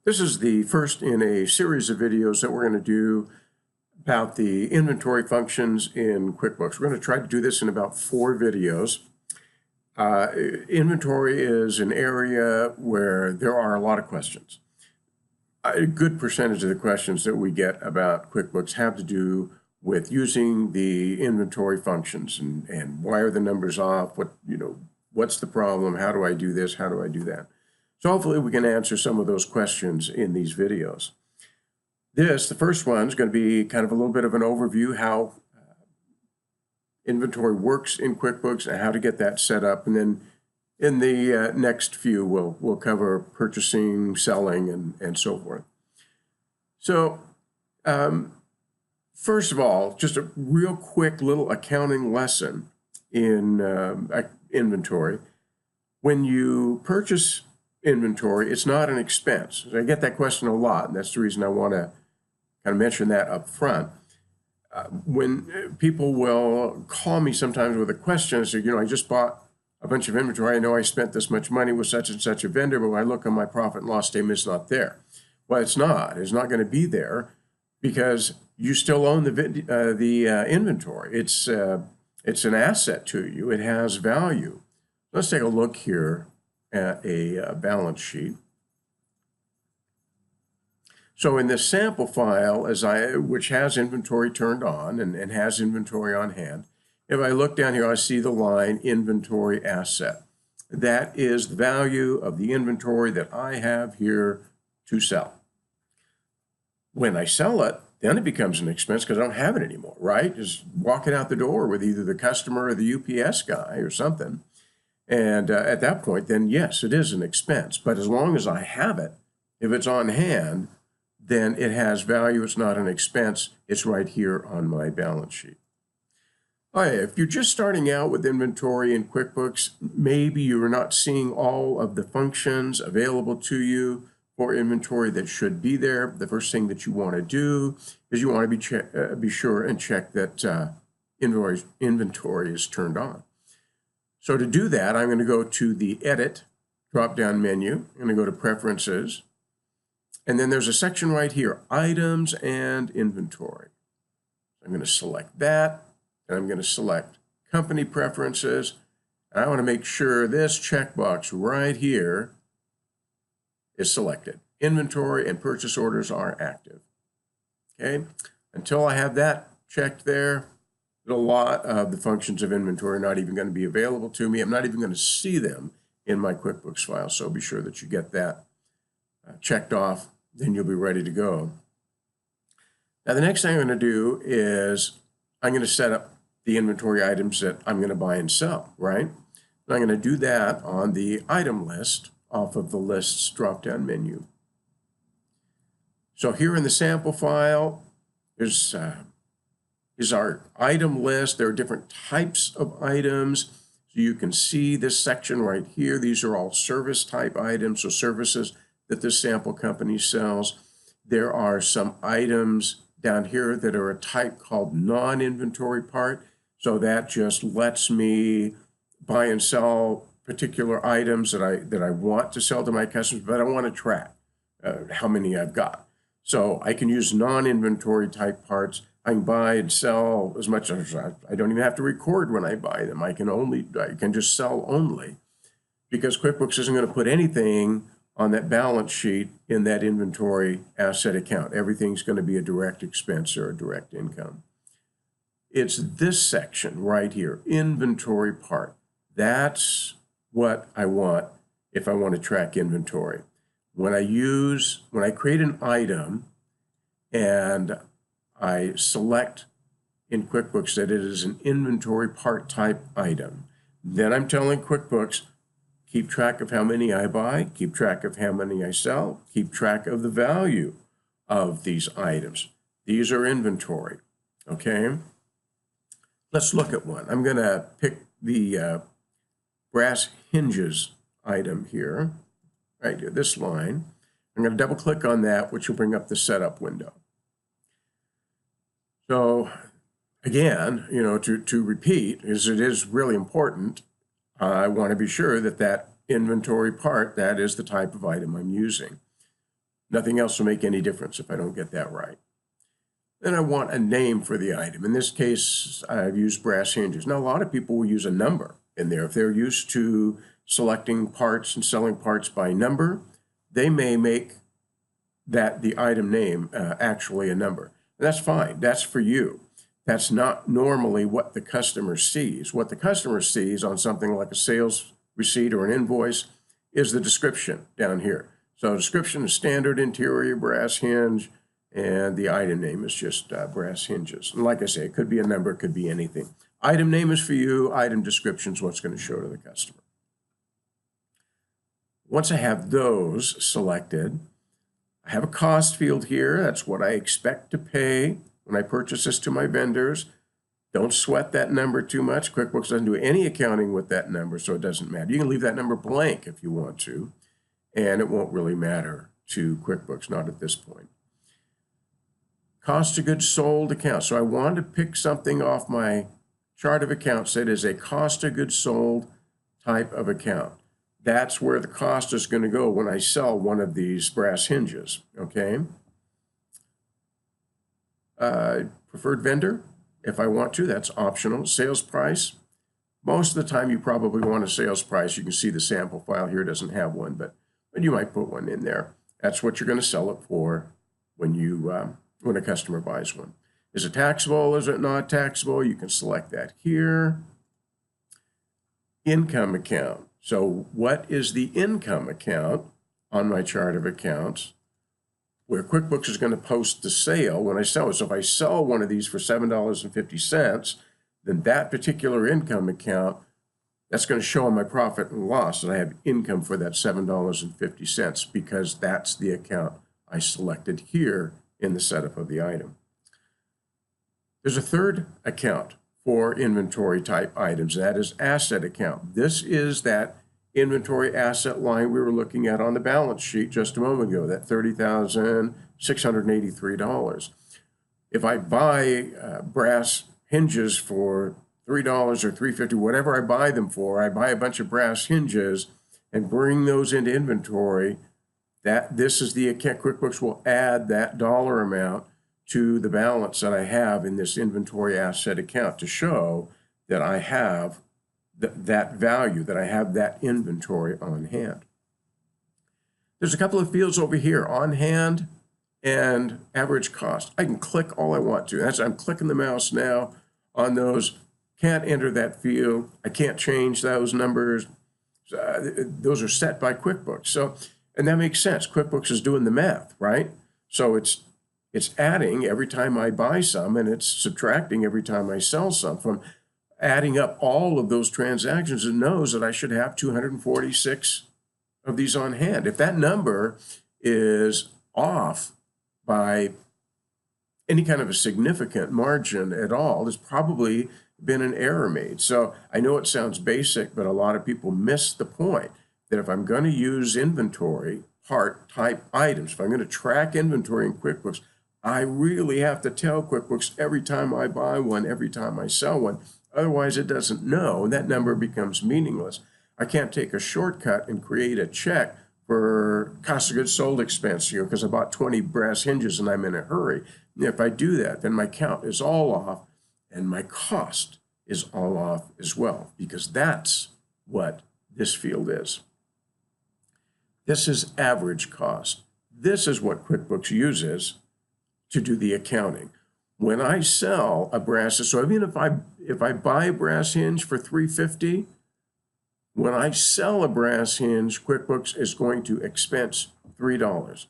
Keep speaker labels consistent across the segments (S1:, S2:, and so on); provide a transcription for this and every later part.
S1: This is the first in a series of videos that we're going to do about the inventory functions in QuickBooks. We're going to try to do this in about 4 videos. Inventory is an area where there are a lot of questions. A good percentage of the questions that we get about QuickBooks have to do with using the inventory functions and why are the numbers off, what's the problem, how do I do this, how do I do that. So hopefully we can answer some of those questions in these videos. The first one, is going to be kind of a little bit of an overview how inventory works in QuickBooks and how to get that set up. And then in the next few, we'll cover purchasing, selling, and so forth. So first of all, just a real quick little accounting lesson in inventory. When you purchase inventory, it's not an expense. I get that question a lot, and that's the reason I want to kind of mention that up front. When people will call me sometimes with a question, say, I just bought a bunch of inventory. I know I spent this much money with such and such a vendor, but when I look on my profit and loss statement, it's not there. Well, it's not. It's not going to be there because you still own the inventory. It's an asset to you. It has value. Let's take a look here at a balance sheet. So in this sample file, which has inventory turned on and has inventory on hand, if I look down here, I see the line inventory asset. That is the value of the inventory that I have here to sell. When I sell it, then it becomes an expense because I don't have it anymore, right? Just walking out the door with either the customer or the UPS guy or something. And at that point, then yes, it is an expense. But as long as I have it, if it's on hand, then it has value. It's not an expense. It's right here on my balance sheet. All right, if you're just starting out with inventory in QuickBooks, maybe you're not seeing all of the functions available to you for inventory that should be there. The first thing that you want to do is you want to be sure and check that inventory is turned on. So to do that, I'm going to go to the Edit drop-down menu. I'm going to go to Preferences. And then there's a section right here, Items and Inventory. I'm going to select that, and I'm going to select Company Preferences. And I want to make sure this checkbox right here is selected. Inventory and purchase orders are active. Okay? Until I have that checked there, a lot of the functions of inventory are not even going to be available to me. I'm not even going to see them in my QuickBooks file. So be sure that you get that checked off. Then you'll be ready to go. Now, the next thing I'm going to do is I'm going to set up the inventory items that I'm going to buy and sell, right? And I'm going to do that on the item list off of the Lists drop-down menu. So here in the sample file, is our item list. There are different types of items. So you can see this section right here. These are all service type items, so services that this sample company sells. There are some items down here that are a type called non-inventory part. So that just lets me buy and sell particular items that I want to sell to my customers, but I want to track how many I've got. So I can use non-inventory type parts. I can buy and sell as much as I don't even have to record when I buy them. I can just sell only, because QuickBooks isn't going to put anything on that balance sheet in that inventory asset account. Everything's going to be a direct expense or a direct income. It's this section right here, inventory part. That's what I want if I want to track inventory. When I create an item and I select in QuickBooks that it is an inventory part type item, then I'm telling QuickBooks, keep track of how many I buy, keep track of how many I sell, keep track of the value of these items. These are inventory, okay? Let's look at one. I'm going to pick the brass hinges item here, right here, this line. I'm going to double click on that, which will bring up the setup window. So again, to repeat, it is really important. I want to be sure that that inventory part, that is the type of item I'm using. Nothing else will make any difference if I don't get that right. Then I want a name for the item. In this case, I've used brass hinges. Now, a lot of people will use a number in there. If they're used to selecting parts and selling parts by number, they may make that the item name actually a number. And that's fine. That's for you. That's not normally what the customer sees. What the customer sees on something like a sales receipt or an invoice is the description down here. So description is standard interior brass hinge, and the item name is just brass hinges. And like I say, it could be a number, it could be anything. Item name is for you, item description is what's going to show to the customer. Once I have those selected, I have a cost field here. That's what I expect to pay when I purchase this to my vendors. Don't sweat that number too much. QuickBooks doesn't do any accounting with that number, so it doesn't matter. You can leave that number blank if you want to, and it won't really matter to QuickBooks, not at this point. Cost of goods sold account. So I want to pick something off my chart of accounts that is a cost of goods sold type of account. That's where the cost is going to go when I sell one of these brass hinges, okay? Preferred vendor, if I want to, that's optional. Sales price, most of the time you probably want a sales price. You can see the sample file here doesn't have one, but you might put one in there. That's what you're going to sell it for when when a customer buys one. Is it taxable? Is it not taxable? You can select that here. Income account. So what is the income account on my chart of accounts where QuickBooks is going to post the sale when I sell it? So if I sell one of these for $7.50, then that particular income account, that's going to show on my profit and loss that I have income for that $7.50 because that's the account I selected here in the setup of the item. There's a third account for inventory type items. That is asset account. This is that inventory asset line we were looking at on the balance sheet just a moment ago, that $30,683. If I buy brass hinges for $3 or $3.50, whatever I buy them for, I buy a bunch of brass hinges and bring those into inventory, this is the account. QuickBooks will add that dollar amount to the balance that I have in this inventory asset account to show that I have that value, that I have that inventory on hand. There's a couple of fields over here, on hand and average cost. I can click all I want to. As I'm clicking the mouse now on those, can't enter that field. I can't change those numbers. Those are set by QuickBooks. So, and that makes sense. QuickBooks is doing the math, right? So it's adding every time I buy some, and it's subtracting every time I sell some. From adding up all of those transactions, it knows that I should have 246 of these on hand. If that number is off by any kind of a significant margin at all, there's probably been an error made. So I know it sounds basic, but a lot of people miss the point that if I'm going to use inventory part type items, if I'm going to track inventory in QuickBooks, I really have to tell QuickBooks every time I buy one, every time I sell one. Otherwise, it doesn't know, and that number becomes meaningless. I can't take a shortcut and create a check for cost of goods sold expense here because I bought 20 brass hinges and I'm in a hurry. And if I do that, then my count is all off and my cost is all off as well, because that's what this field is. This is average cost. This is what QuickBooks uses to do the accounting. When I sell a brass, so even if I buy a brass hinge for $3.50, when I sell a brass hinge, QuickBooks is going to expense $3.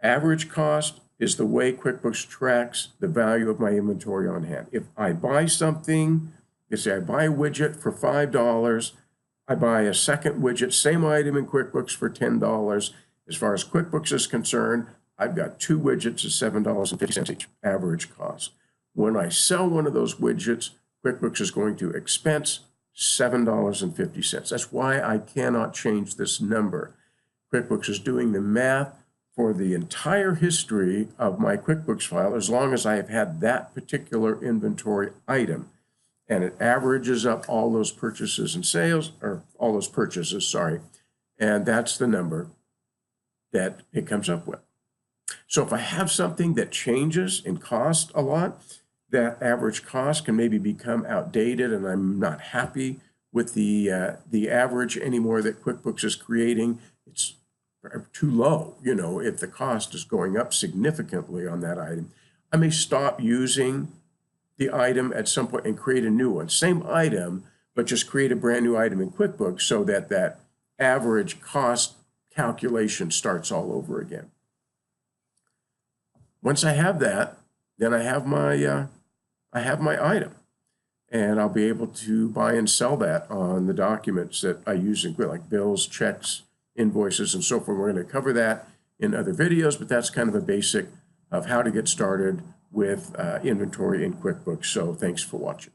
S1: Average cost is the way QuickBooks tracks the value of my inventory on hand. If I buy something, let's say I buy a widget for $5, I buy a second widget, same item in QuickBooks for $10. As far as QuickBooks is concerned, I've got two widgets at $7.50 each, average cost. When I sell one of those widgets, QuickBooks is going to expense $7.50. That's why I cannot change this number. QuickBooks is doing the math for the entire history of my QuickBooks file as long as I have had that particular inventory item. And it averages up all those purchases and sales, or all those purchases, sorry, and that's the number that it comes up with. So if I have something that changes in cost a lot, that average cost can maybe become outdated and I'm not happy with the average anymore that QuickBooks is creating. It's too low, you know, if the cost is going up significantly on that item. I may stop using the item at some point and create a new one. Same item, but just create a brand new item in QuickBooks so that that average cost calculation starts all over again. Once I have that, then I have my item, and I'll be able to buy and sell that on the documents that I use in QuickBooks, like bills, checks, invoices, and so forth. We're going to cover that in other videos, but that's kind of a basic of how to get started with inventory in QuickBooks. So thanks for watching.